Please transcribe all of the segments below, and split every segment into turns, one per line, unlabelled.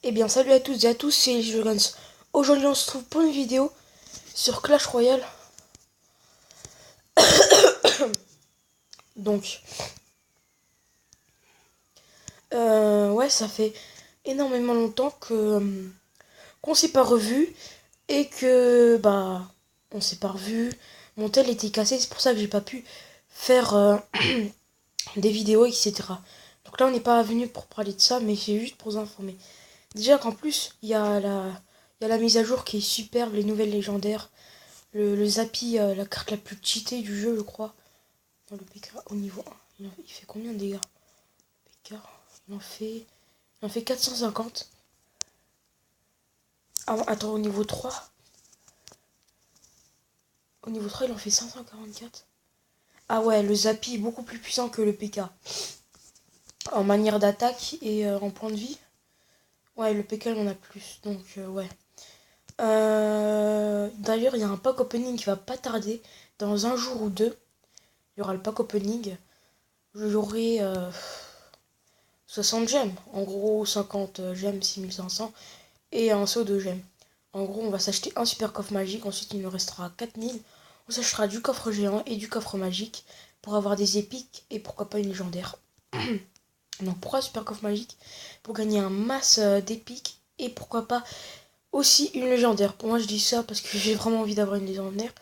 Eh bien, salut à toutes et à tous, c'est Jogans. Aujourd'hui, on se trouve pour une vidéo sur Clash Royale. Donc, ouais, ça fait énormément longtemps que qu'on s'est pas revu et que on s'est pas revu. Mon tel était cassé, c'est pour ça que j'ai pas pu faire des vidéos, etc. Donc là, on n'est pas venu pour parler de ça, mais c'est juste pour vous informer. Déjà qu'en plus, il y a la mise à jour qui est superbe, les nouvelles légendaires. Le Zappy, la carte la plus cheatée du jeu, je crois. Dans le PK au niveau 1. Il fait combien de dégâts? PK, il en fait 450. Ah, attends, au niveau 3. Au niveau 3, il en fait 544. Ah ouais, le Zappy est beaucoup plus puissant que le PK. En manière d'attaque et en point de vie. Ouais, le PK, il en a plus. Donc, ouais. D'ailleurs, il y a un pack opening qui va pas tarder. Dans un jour ou deux, il y aura le pack opening. J'aurai 60 gemmes. En gros, 50 gemmes, 6500. Et un saut de gemmes. En gros, on va s'acheter un super coffre magique. Ensuite, il nous restera 4000. On s'achètera du coffre géant et du coffre magique pour avoir des épiques et pourquoi pas une légendaire. Donc, pourquoi super coffre magique? Pour gagner un masse d'épiques et pourquoi pas aussi une légendaire. Pour moi, je dis ça parce que j'ai vraiment envie d'avoir une légendaire.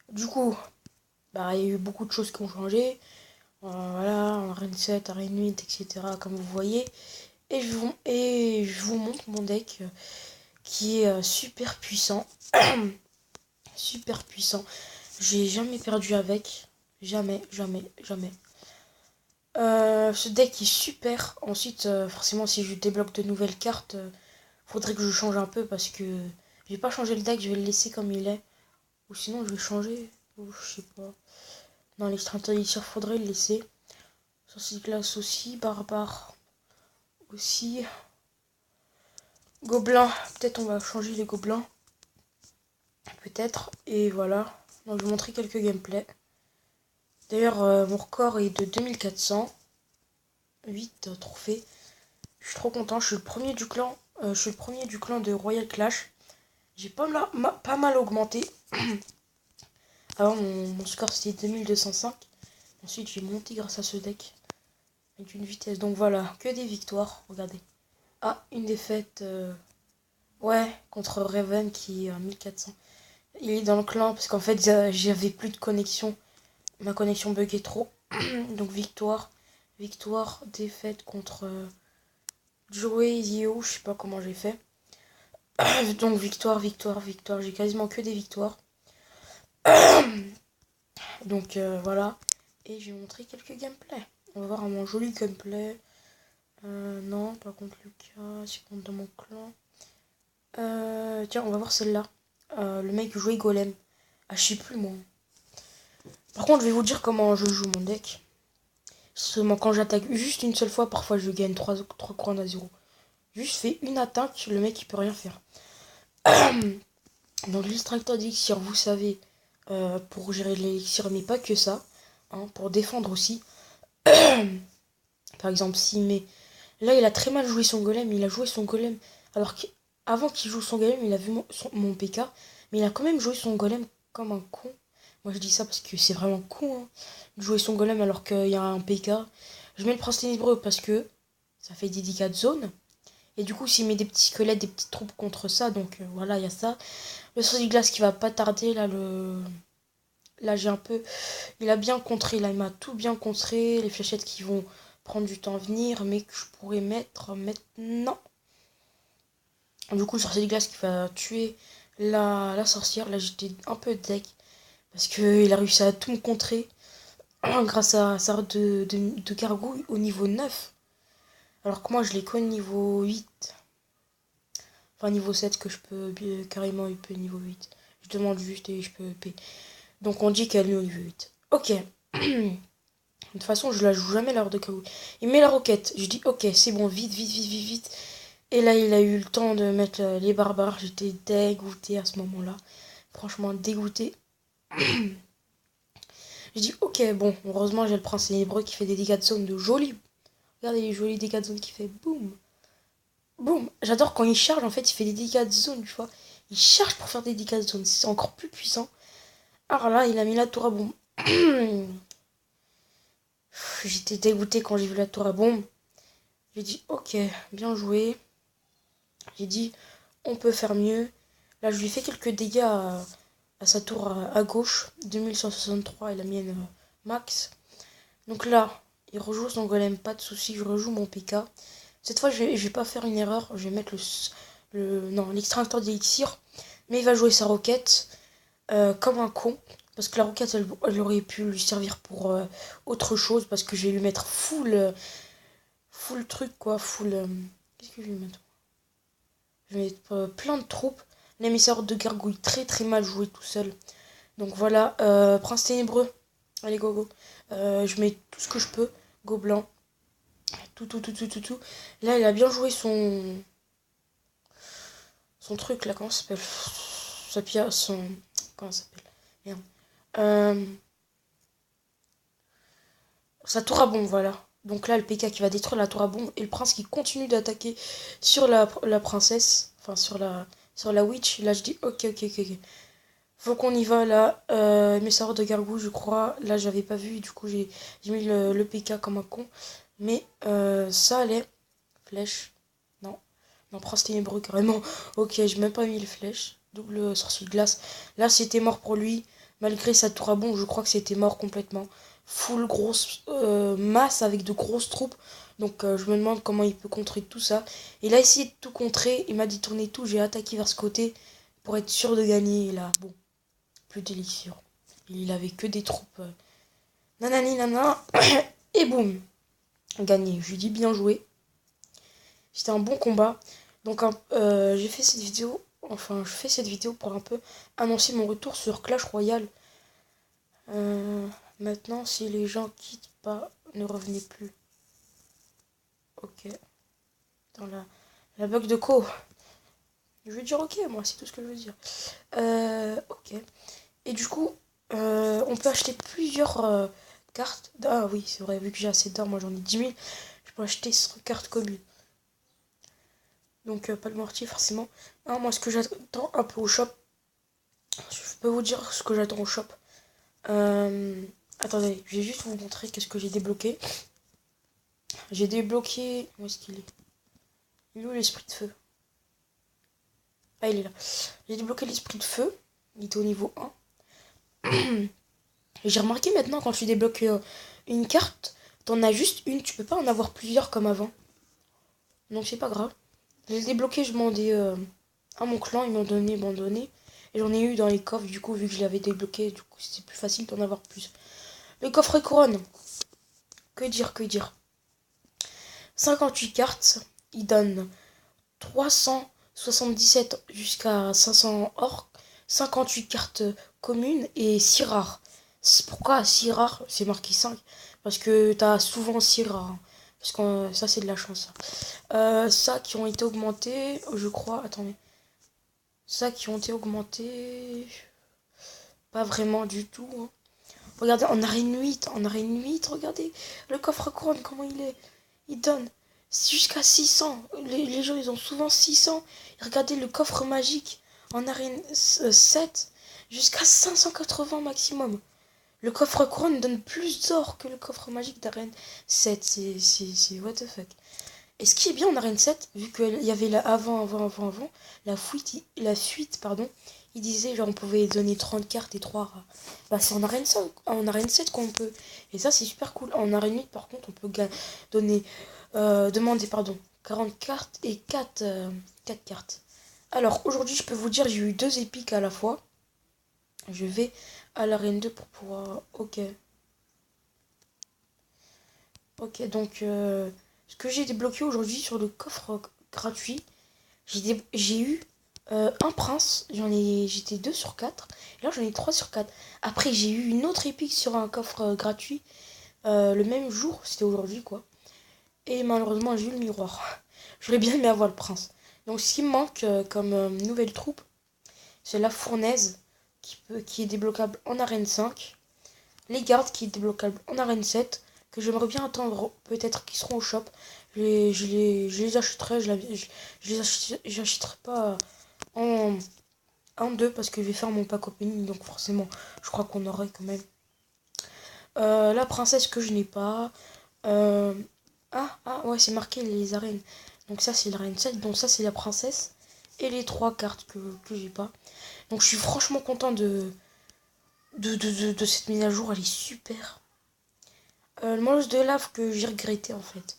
Du coup, il y a eu beaucoup de choses qui ont changé. Voilà, en Arène 7, Arène 8, etc. Comme vous voyez. Et je vous montre mon deck qui est super puissant. Super puissant. J'ai jamais perdu avec. Jamais, jamais, jamais. Ce deck est super. Ensuite, forcément, si je débloque de nouvelles cartes, faudrait que je change un peu parce que je vais pas changer le deck, je vais le laisser comme il est. Ou sinon, je vais changer. Ou je sais pas. Dans l'extracteur d'élixir, faudrait le laisser. Sorcier de glace aussi. Barbare aussi. Gobelin. Peut-être on va changer les gobelins. Peut-être. Et voilà. Donc je vais vous montrer quelques gameplays. D'ailleurs, mon record est de 2400. 8 trophées. Je suis trop content. Je suis le premier du clan. Je suis le premier du clan de Royal Clash. J'ai pas mal augmenté. Avant, mon score c'était 2205. Ensuite, j'ai monté grâce à ce deck. Avec une vitesse. Donc voilà, que des victoires. Regardez. Ah, une défaite. Ouais, contre Raven qui est à 1400. Il est dans le clan parce qu'en fait, j'avais plus de connexion. Ma connexion buguait trop. Donc victoire. Victoire, défaite contre Joey Zio. Je sais pas comment j'ai fait. Donc victoire, victoire, victoire. J'ai quasiment que des victoires. Donc voilà. Et je vais montrer quelques gameplays. On va voir un joli gameplay. Non, pas contre Lucas. C'est contre dans mon clan. Tiens, on va voir celle-là. Le mec jouait Golem. Ah, je sais plus moi. Par contre, je vais vous dire comment je joue mon deck. Seulement quand j'attaque juste une seule fois, parfois je gagne 3 couronnes à 0. Juste fait une attaque, le mec il peut rien faire. Donc l'extracteur d'élixir, vous savez, pour gérer l'élixir, mais pas que ça. Hein, pour défendre aussi. Par exemple, s'il met... Là, il a très mal joué son golem. Il a joué son golem. Alors qu'avant qu'il joue son golem, il a vu mon PK. Mais il a quand même joué son golem comme un con. Moi, je dis ça parce que c'est vraiment con. Hein, de jouer son golem alors qu'il y a un PK. Je mets le prince ténébreux parce que ça fait des dégâts de zone. Et du coup, s'il met des petits squelettes, des petites troupes contre ça. Donc voilà, il y a ça. Le sorcier de glace qui va pas tarder. Là, j'ai un peu... Il a bien contré. Là, il m'a tout bien contré. Les fléchettes qui vont prendre du temps à venir, mais que je pourrais mettre maintenant. Du coup, le sorcier de glace qui va tuer la sorcière. Là, j'étais un peu deck. Parce qu'il a réussi à tout me contrer. Grâce à sa route de gargouille au niveau 9. Alors que moi, je l'ai qu'au niveau 8. Enfin, niveau 7 que je peux carrément up niveau 8. Je demande juste et je peux up. Donc, on dit qu'elle est au niveau 8. Ok. De toute façon, je la joue jamais l'heure de KO. Il met la roquette. Je dis, ok, c'est bon, vite, vite, vite, vite, vite. Et là, il a eu le temps de mettre les barbares. J'étais dégoûté à ce moment-là. Franchement, dégoûté. Je dis, ok, bon, heureusement, j'ai le prince ténébreux qui fait des dégâts de zone de joli. Regardez les jolis dégâts de zone qui fait boum. Boum. J'adore quand il charge, en fait, il fait des dégâts de zone, tu vois. Il charge pour faire des dégâts de zone. C'est encore plus puissant. Alors là, il a mis la tour à bombe. J'étais dégoûté quand j'ai vu la tour à bombe. J'ai dit, ok, bien joué. J'ai dit, on peut faire mieux. Là, je lui fais quelques dégâts à sa tour à gauche. 2163 et la mienne max. Donc là, il rejoue son golem, pas de souci. Je rejoue mon PK. Cette fois, je vais pas faire une erreur. Je vais mettre l'extracteur d'élixir. Mais il va jouer sa roquette comme un con. Parce que la roquette, elle aurait pu lui servir pour autre chose. Parce que je vais lui mettre full truc, quoi. Qu'est-ce que je vais lui mettre? Je vais mettre plein de troupes. L'émissaire de gargouille, très très mal joué tout seul. Donc voilà, Prince Ténébreux. Allez, go, go. Je mets tout ce que je peux. Go blanc. Tout. Là, il a bien joué son truc, là, comment ça s'appelle? Comment ça s'appelle? Merde. Sa tour à bombe, voilà. Donc là, le PK qui va détruire la tour à bombe et le prince qui continue d'attaquer sur la princesse, enfin sur la witch. Là, je dis ok. Faut qu'on y va là. Mes sorts de gargouille, je crois. Là, j'avais pas vu, du coup, j'ai mis le PK comme un con. Mais ça allait. Flèche. Non. Non, prince ténébreux, carrément. Ok, j'ai même pas mis les flèches. Double sorcier de glace. Là, c'était mort pour lui. Malgré sa tour à bombe, je crois que c'était mort complètement. Full grosse masse avec de grosses troupes. Donc je me demande comment il peut contrer tout ça. Il a essayé de tout contrer. Il m'a dit tourner tout. J'ai attaqué vers ce côté pour être sûr de gagner. Et là, bon, plus d'élixir. Il avait que des troupes. Nanani nana. Et boum. Gagné. Je lui dis bien joué. C'était un bon combat. Donc j'ai fait cette vidéo. Enfin, je fais cette vidéo pour un peu annoncer mon retour sur Clash Royale. Maintenant, si les gens quittent pas, ne revenez plus. Ok. Dans la bug de co. Je vais dire ok, moi, c'est tout ce que je veux dire. Ok. Et du coup, on peut acheter plusieurs cartes. Ah oui, c'est vrai, vu que j'ai assez d'or, moi j'en ai 10 000. Je peux acheter 100 cartes communes. Donc, pas de mortier, forcément. Ah, moi, ce que j'attends un peu au shop. Je peux vous dire ce que j'attends au shop. Attendez, je vais juste vous montrer qu'est-ce que j'ai débloqué. J'ai débloqué... Où est-ce qu'il est? Il est où l'esprit de feu? Ah, il est là. J'ai débloqué l'esprit de feu. Il était au niveau 1. Et j'ai remarqué maintenant, quand tu débloques une carte, t'en as juste une. Tu peux pas en avoir plusieurs comme avant. Donc c'est pas grave. J'ai débloqué, je demandais à mon clan. Ils m'ont donné. Et j'en ai eu dans les coffres. Du coup, vu que je l'avais débloqué, du coup, c'était plus facile d'en avoir plus. Le coffre couronne. Que dire 58 cartes. Il donne 377 jusqu'à 500 or, 58 cartes communes et 6 rares. Pourquoi 6 rares? C'est marqué 5. Parce que t'as souvent 6 rares. Parce que ça, c'est de la chance. Ça qui ont été augmentés, je crois. Attendez. Ça qui ont été augmentés. Pas vraiment du tout. Hein. Regardez, en arène 8. Regardez. Le coffre couronne, comment il est. Il donne jusqu'à 600. Les gens, ils ont souvent 600. Regardez le coffre magique en arène 7. Jusqu'à 580 maximum. Le coffre couronne donne plus d'or que le coffre magique d'arène 7. C'est what the fuck. Et ce qui est bien en arène 7, vu qu'il y avait la fuite, pardon, il disait genre on pouvait donner 30 cartes et 3 rares. Bah c'est en arène 7 qu'on peut. Et ça c'est super cool. En arène 8 par contre on peut demander 40 cartes et 4 cartes. Alors aujourd'hui je peux vous dire j'ai eu 2 épiques à la fois. Je vais à l'arène 2 pour pouvoir... Ok. Ok donc ce que j'ai débloqué aujourd'hui sur le coffre gratuit, j'ai eu un prince, j'étais 2 sur 4. Et là j'en ai 3 sur 4. Après j'ai eu une autre épique sur un coffre gratuit le même jour, c'était aujourd'hui quoi. Et malheureusement j'ai eu le miroir. J'aurais bien aimé avoir le prince. Donc ce qui me manque comme nouvelle troupe, c'est la fournaise qui est débloquable en arène 5. Les gardes qui est débloquable en arène 7. que j'aimerais bien attendre, peut-être qu'ils seront au shop. Je les achèterai, j'achèterai pas en, en deux parce que je vais faire mon pack opening, donc forcément, je crois qu'on aurait quand même. La princesse que je n'ai pas. Euh, ouais, c'est marqué les arènes. Donc ça, c'est la reine 7, donc ça, c'est la princesse. Et les trois cartes que j'ai pas. Donc je suis franchement content de cette mise à jour, elle est super. Le molosse de lave que j'ai regretté en fait.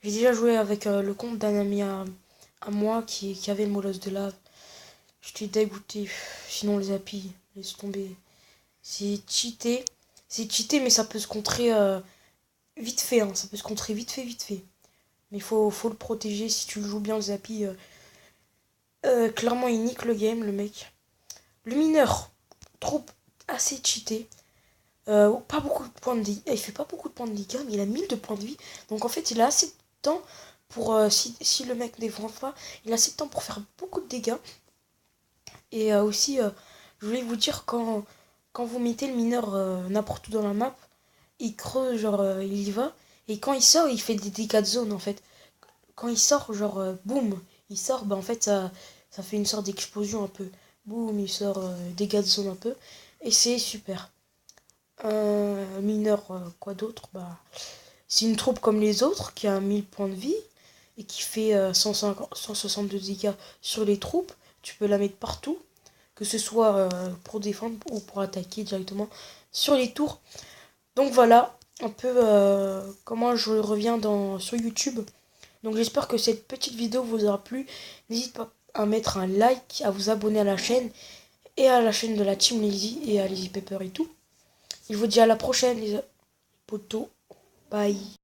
J'ai déjà joué avec le compte d'un ami à moi qui avait le molosse de lave. J'étais dégoûté. Sinon les applis, laisse tomber. C'est cheaté. C'est cheaté mais ça peut se contrer vite fait. Hein. Ça peut se contrer vite fait, vite fait. Mais faut le protéger si tu le joues bien le Zappy. Clairement il nique le game le mec. Le mineur, trop assez cheaté. Pas beaucoup de points de dégâts. Il fait pas beaucoup de points de dégâts, mais il a 1000 de points de vie. Donc en fait, il a assez de temps pour. Si le mec ne défend pas, il a assez de temps pour faire beaucoup de dégâts. Et aussi, je voulais vous dire, quand vous mettez le mineur n'importe où dans la map, il creuse, genre, il y va. Et quand il sort, il fait des dégâts de zone en fait. Quand il sort, genre, boum, il sort, bah en fait, ça fait une sorte d'explosion un peu. Boum, il sort dégâts de zone un peu. Et c'est super. Mineur, quoi d'autre? Bah, c'est une troupe comme les autres qui a 1000 points de vie et qui fait 162 dégâts sur les troupes. Tu peux la mettre partout, que ce soit pour défendre ou pour attaquer directement sur les tours. Donc voilà un peu comment je reviens sur YouTube. Donc j'espère que cette petite vidéo vous aura plu. N'hésitez pas à mettre un like, à vous abonner à la chaîne et à la chaîne de la Team Lazy et à Lazy Pepper et tout. Je vous dis à la prochaine les potos. Bye.